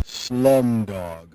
Slumdog.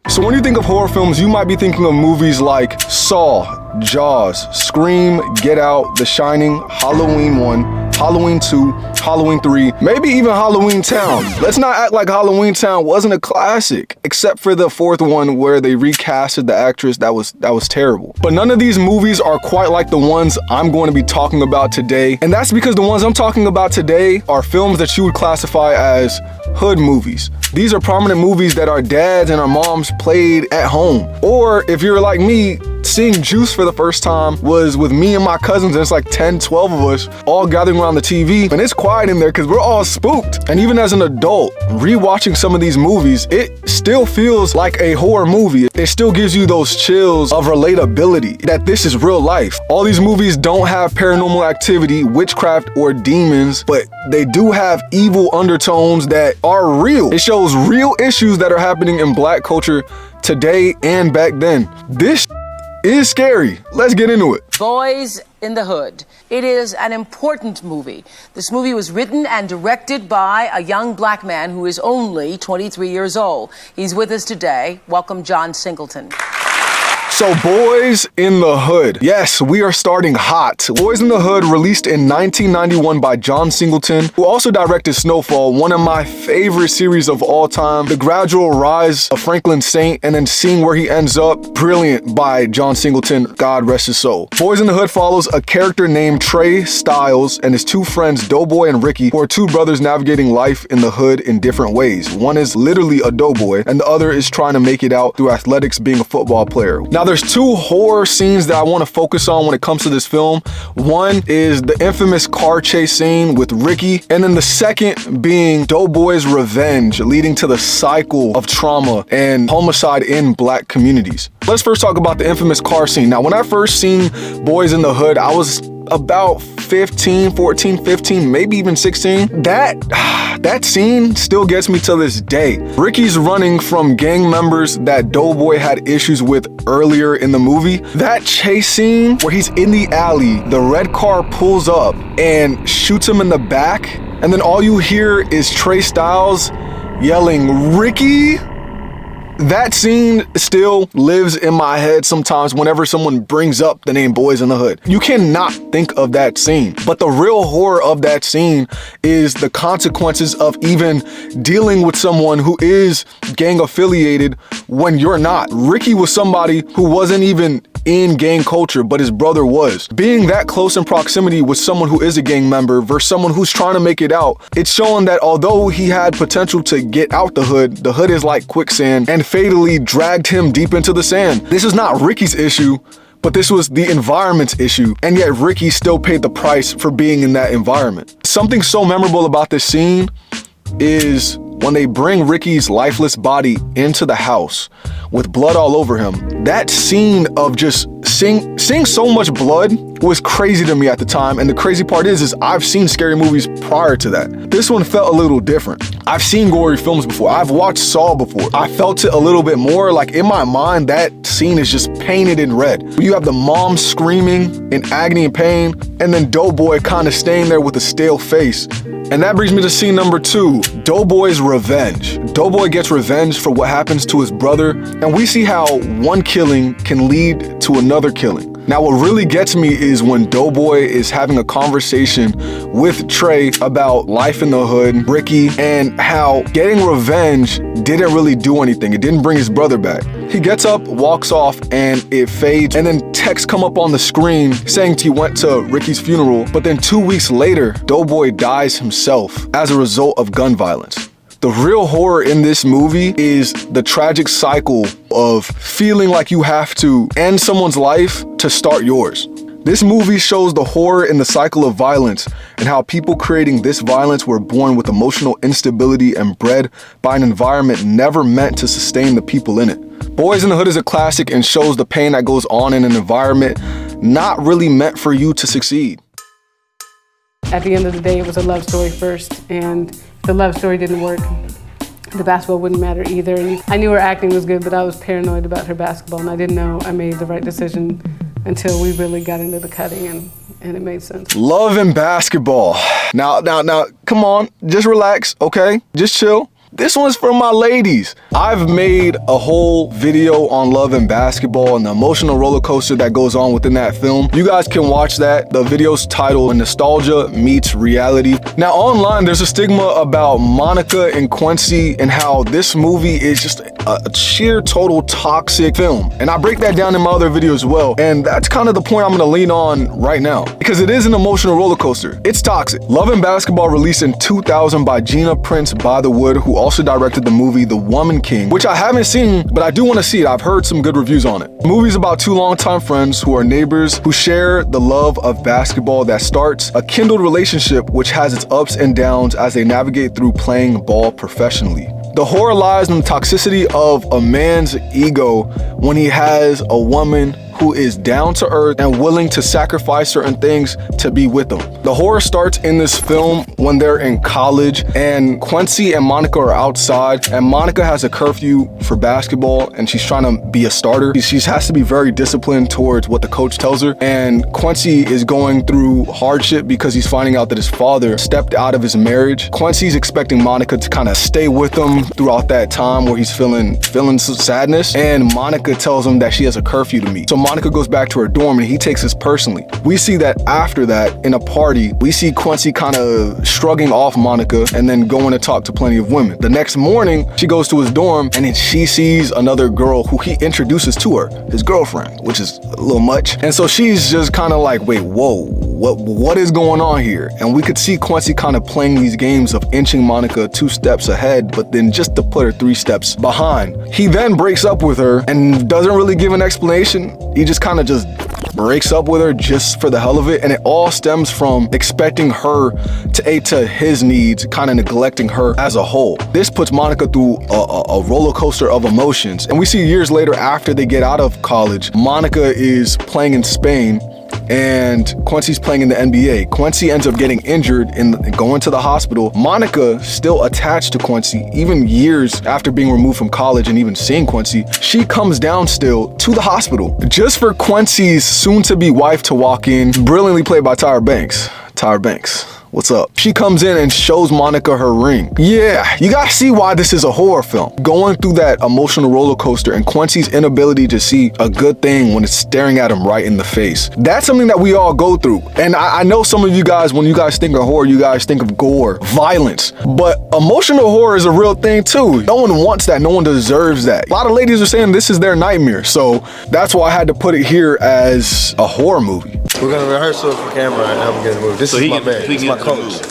So when you think of horror films, you might be thinking of movies like Saw, Jaws, Scream, Get Out, The Shining, Halloween 1, Halloween 2, Halloween 3, maybe even Halloween Town. Let's not act like Halloween Town wasn't a classic, except for the fourth one where they recasted the actress. That was terrible. But none of these movies are quite like the ones I'm going to be talking about today. And that's because the ones I'm talking about today are films that you would classify as hood movies. These are prominent movies that our dads and our moms played at home. Or if you're like me, seeing Juice for the first time was with me and my cousins, and it's like 10, 12 of us all gathering around the TV, and it's quiet in there because we're all spooked. And even as an adult, rewatching some of these movies, it still feels like a horror movie. It still gives you those chills of relatability that this is real life. All these movies don't have paranormal activity, witchcraft, or demons, but they do have evil undertones that are real. It shows real issues that are happening in Black culture today and back then. This is scary. Let's get into it. Boys in the Hood. It is an important movie. This movie was written and directed by a young Black man who is only 23 years old. He's with us today. Welcome, John Singleton. So Boys in the Hood. Yes, we are starting hot. Boys in the Hood, released in 1991 by John Singleton, who also directed Snowfall, one of my favorite series of all time. The gradual rise of Franklin Saint and then seeing where he ends up, brilliant by John Singleton, God rest his soul. Boys in the Hood follows a character named Trey Styles and his two friends, Doughboy and Ricky, who are two brothers navigating life in the hood in different ways. One is literally a doughboy, and the other is trying to make it out through athletics, being a football player. Now, there's two horror scenes that I want to focus on when it comes to this film. One is the infamous car chase scene with Ricky, and then the second being Doughboy's revenge, leading to the cycle of trauma and homicide in Black communities. Let's first talk about the infamous car scene. Now, when I first seen Boys in the Hood, I was about 14, 15, maybe even 16. That scene still gets me to this day. Ricky's running from gang members that Doughboy had issues with earlier in the movie. That chase scene where he's in the alley, the red car pulls up and shoots him in the back, and then all you hear is Trey Styles yelling, "Ricky!" That scene still lives in my head sometimes whenever someone brings up the name Boys in the Hood. You cannot think of that scene. But the real horror of that scene is the consequences of even dealing with someone who is gang affiliated when you're not. Ricky was somebody who wasn't even in gang culture, but his brother was. Being that close in proximity with someone who is a gang member versus someone who's trying to make it out, it's showing that although he had potential to get out the hood is like quicksand and fatally dragged him deep into the sand. This is not Ricky's issue, but this was the environment's issue, and yet Ricky still paid the price for being in that environment. Something so memorable about this scene is when they bring Ricky's lifeless body into the house with blood all over him. That scene of just seeing so much blood was crazy to me at the time, and the crazy part is I've seen scary movies prior to that. This one felt a little different. I've seen gory films before. I've watched Saw before. I felt it a little bit more. Like in my mind, that scene is just painted in red. You have the mom screaming in agony and pain, and then Doughboy kind of staying there with a stale face. And that brings me to scene number 2, Doughboy's revenge. Doughboy gets revenge for what happens to his brother, and we see how one killing can lead to another killing. Now, what really gets me is when Doughboy is having a conversation with Trey about life in the hood, Ricky, and how getting revenge didn't really do anything. It didn't bring his brother back. He gets up, walks off, and it fades, and then texts come up on the screen saying he went to Ricky's funeral, but then 2 weeks later, Doughboy dies himself as a result of gun violence. The real horror in this movie is the tragic cycle of feeling like you have to end someone's life to start yours. This movie shows the horror in the cycle of violence and how people creating this violence were born with emotional instability and bred by an environment never meant to sustain the people in it. Boys in the Hood is a classic and shows the pain that goes on in an environment not really meant for you to succeed. At the end of the day, it was a love story first, and the love story didn't work. The basketball wouldn't matter either. And I knew her acting was good, but I was paranoid about her basketball, and I didn't know I made the right decision until we really got into the cutting, and it made sense. Love and basketball. Now, come on, just relax, okay? Just chill. This one's for my ladies. I've made a whole video on love and basketball and the emotional roller coaster that goes on within that film. You guys can watch that. The video's titled Nostalgia Meets Reality. Now online, there's a stigma about Monica and Quincy and how this movie is just a sheer total toxic film. And I break that down in my other video as well. And that's kind of the point I'm gonna lean on right now, because it is an emotional roller coaster. It's toxic. Love and Basketball released in 2000 by Gina Prince Bythewood, who also directed the movie The Woman King, which I haven't seen, but I do want to see it. I've heard some good reviews on it. The movie's about two longtime friends who are neighbors who share the love of basketball that starts a kindled relationship which has its ups and downs as they navigate through playing ball professionally. The horror lies in the toxicity of a man's ego when he has a woman who is down to earth and willing to sacrifice certain things to be with them. The horror starts in this film when they're in college and Quincy and Monica are outside, and Monica has a curfew for basketball and she's trying to be a starter. She has to be very disciplined towards what the coach tells her, and Quincy is going through hardship because he's finding out that his father stepped out of his marriage. Quincy's expecting Monica to kind of stay with him throughout that time where he's feeling some sadness, and Monica tells him that she has a curfew to meet. So Monica goes back to her dorm and he takes this personally. We see that after that, in a party, we see Quincy kind of shrugging off Monica and then going to talk to plenty of women. The next morning, she goes to his dorm and then she sees another girl who he introduces to her, his girlfriend, which is a little much. And so she's just kind of like, wait, whoa, what is going on here? And we could see Quincy kind of playing these games of inching Monica 2 steps ahead, but then just to put her 3 steps behind. He then breaks up with her and doesn't really give an explanation. He just kind of just breaks up with her just for the hell of it, and it all stems from expecting her to aid to his needs, kind of neglecting her as a whole. This puts Monica through a roller coaster of emotions, and we see years later after they get out of college, Monica is playing in Spain and Quincy's playing in the NBA. Quincy ends up getting injured and going to the hospital. Monica, still attached to Quincy, even years after being removed from college and even seeing Quincy, she comes down still to the hospital just for Quincy's soon-to-be wife to walk in, brilliantly played by Tyra Banks. Tyra Banks. What's up? She comes in and shows Monica her ring. Yeah, you gotta see why this is a horror film. Going through that emotional roller coaster and Quincy's inability to see a good thing when it's staring at him right in the face. That's something that we all go through. And I know some of you guys, when you guys think of horror, you guys think of gore, violence. But emotional horror is a real thing too. No one wants that. No one deserves that. A lot of ladies are saying this is their nightmare. So that's why I had to put it here as a horror movie. We're gonna rehearse it for camera and help him get in the movie. This is my man. This is my coach.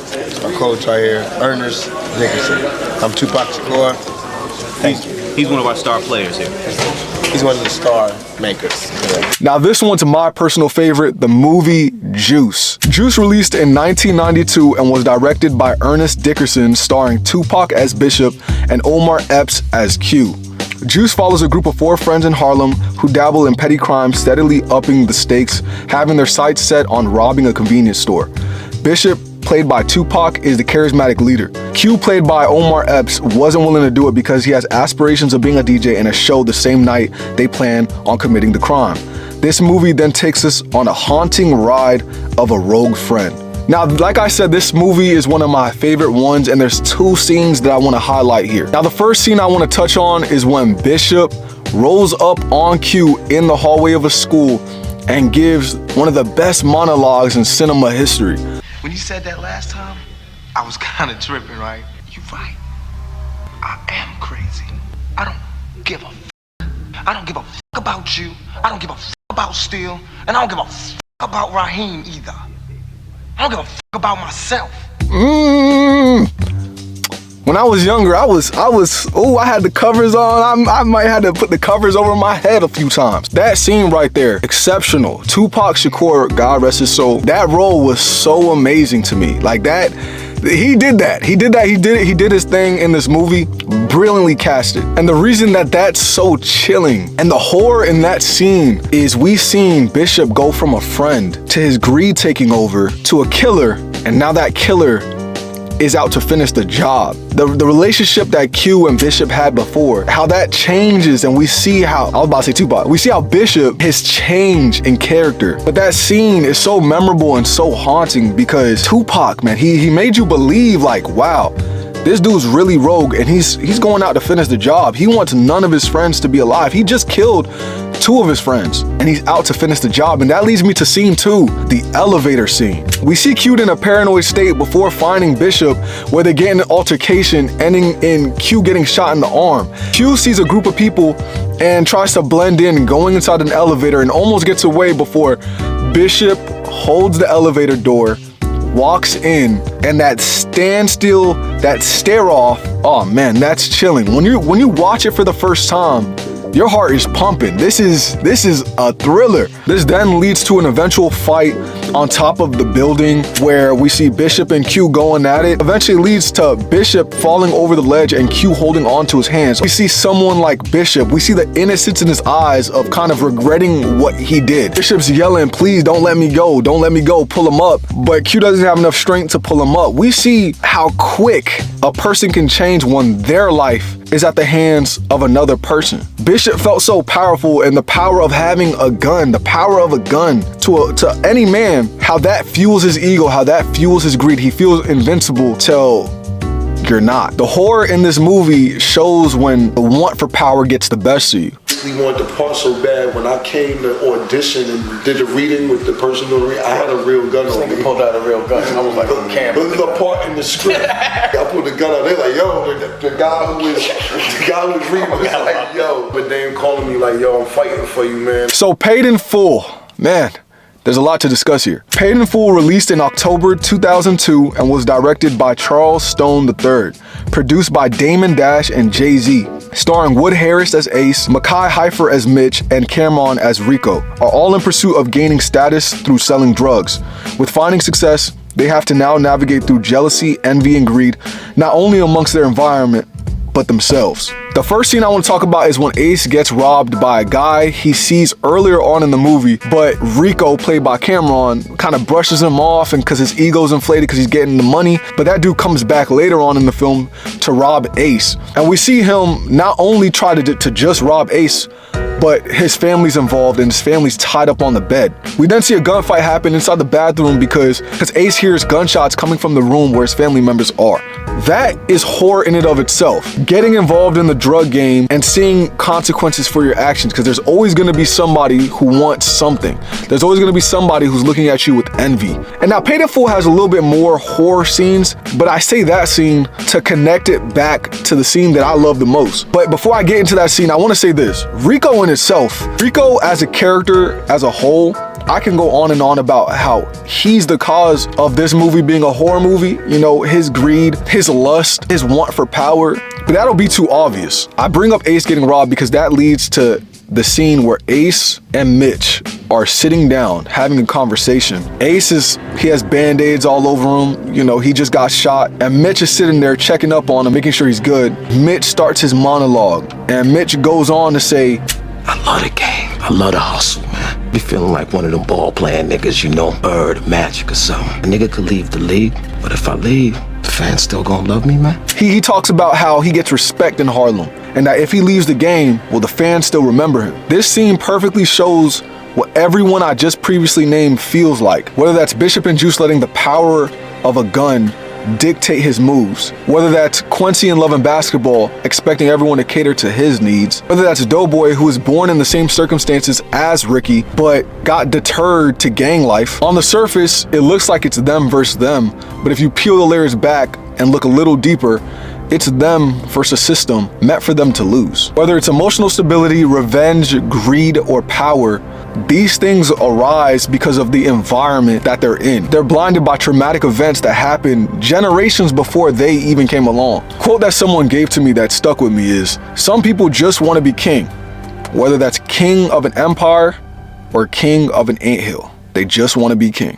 My coach right here, Ernest Nicholson. I'm Tupac Shakur. Thank you. He's one of our star players here. He's one of the star makers. Yeah. Now this one's my personal favorite, the movie Juice. Juice released in 1992 and was directed by Ernest Dickerson, starring Tupac as Bishop and Omar Epps as Q. Juice follows a group of 4 friends in Harlem who dabble in petty crime, steadily upping the stakes, having their sights set on robbing a convenience store. Bishop, played by Tupac, is the charismatic leader. Q, played by Omar Epps, wasn't willing to do it because he has aspirations of being a DJ in a show the same night they plan on committing the crime. This movie then takes us on a haunting ride of a rogue friend. Now, like I said, this movie is one of my favorite ones, and there's 2 scenes that I want to highlight here. Now, the first scene I want to touch on is when Bishop rolls up on Q in the hallway of a school and gives one of the best monologues in cinema history. When you said that last time, I was kind of tripping, right? You're right. I am crazy. I don't give a f***. I don't give a f*** about you. I don't give a f*** about Steel. And I don't give a f*** about Raheem either. I don't give a f*** about myself. When I was younger, I had the covers on. I might have to put the covers over my head a few times. That scene right there, exceptional. Tupac Shakur, God rest his soul, that role was so amazing to me. Like that, he did his thing in this movie, brilliantly casted. And the reason that that's so chilling and the horror in that scene is we've seen Bishop go from a friend to his greed taking over to a killer, and now that killer is out to finish the job. The relationship that Q and Bishop had before, how that changes, and we see how, I was about to say Tupac, we see how Bishop has changed in character. But that scene is so memorable and so haunting because Tupac, man, he made you believe like, wow, This dude's really rogue, and he's going out to finish the job. He wants none of his friends to be alive. He just killed 2 of his friends, and he's out to finish the job. And that leads me to scene 2, the elevator scene. We see Q in a paranoid state before finding Bishop, where they get in an altercation, ending in Q getting shot in the arm. Q sees a group of people and tries to blend in, going inside an elevator, and almost gets away before Bishop holds the elevator door, walks in, and that standstill, that stare off, oh man, that's chilling. When you watch it for the first time, your heart is pumping. This is a thriller. This then leads to an eventual fight on top of the building where we see Bishop and Q going at it. Eventually leads to Bishop falling over the ledge and Q holding on to his hands. We see someone like Bishop. We see the innocence in his eyes of kind of regretting what he did. Bishop's yelling, please don't let me go. Don't let me go. Pull him up. But Q doesn't have enough strength to pull him up. We see how quick a person can change when their life is at the hands of another person. Bishop felt so powerful, and the power of having a gun, the power of a gun to any man, how that fuels his ego, how that fuels his greed. He feels invincible till you're not. The horror in this movie shows when the want for power gets the best of you. We wanted the part so bad. When I came to audition and did the reading with the person doing the reading, I had a real gun on me. Pulled out a real gun. I was like, on camera. There was a part in the script. I pulled the gun out. They're like, yo, the guy who was reading was like, yo. But they calling me like, yo, I'm fighting for you, man. So Paid in Full, man. There's a lot to discuss here. Paid in Full released in October 2002 and was directed by Charles Stone III, produced by Damon Dash and Jay-Z, starring Wood Harris as Ace, Mekhi Phifer as Mitch, and Cameron as Rico, are all in pursuit of gaining status through selling drugs. With finding success, they have to now navigate through jealousy, envy, and greed, not only amongst their environment, but themselves. The first scene I want to talk about is when Ace gets robbed by a guy he sees earlier on in the movie, but Rico, played by Cameron, kind of brushes him off, and because his ego's inflated because he's getting the money. But that dude comes back later on in the film to rob Ace, and we see him not only try to just rob Ace, but his family's involved and his family's tied up on the bed. We then see a gunfight happen inside the bathroom because Ace hears gunshots coming from the room where his family members are. That is horror in and of itself. Getting involved in the drug game and seeing consequences for your actions, because there's always going to be somebody who wants something. There's always going to be somebody who's looking at you with envy. And now Paid in Full has a little bit more horror scenes, but I say that scene to connect it back to the scene that I love the most. But before I get into that scene, I want to say this. Rico in itself, Rico as a character as a whole, I can go on and on about how he's the cause of this movie being a horror movie. You know, his greed, his lust, his want for power, but that'll be too obvious. I bring up Ace getting robbed because that leads to the scene where Ace and Mitch are sitting down having a conversation. Ace he has band-aids all over him. You know, he just got shot, and Mitch is sitting there checking up on him, making sure he's good. Mitch starts his monologue, and Mitch goes on to say, I love the game. I love the hustle, man. Be feeling like one of them ball-playing niggas, you know, Bird, Magic or something. A nigga could leave the league, but if I leave, the fans still gonna love me, man. He talks about how he gets respect in Harlem, and that if he leaves the game, well, the fans still remember him. This scene perfectly shows what everyone I just previously named feels like. Whether that's Bishop and Juice letting the power of a gun dictate his moves, whether that's Quincy in Love and Basketball expecting everyone to cater to his needs, whether that's Doughboy, who was born in the same circumstances as Ricky but got deterred to gang life. On the surface, it looks like it's them versus them, but if you peel the layers back and look a little deeper, it's them versus a system meant for them to lose. Whether it's emotional stability, revenge, greed, or power, these things arise because of the environment that they're in. They're blinded by traumatic events that happened generations before they even came along. Quote that someone gave to me that stuck with me is, some people just want to be king, whether that's king of an empire or king of an anthill. They just want to be king.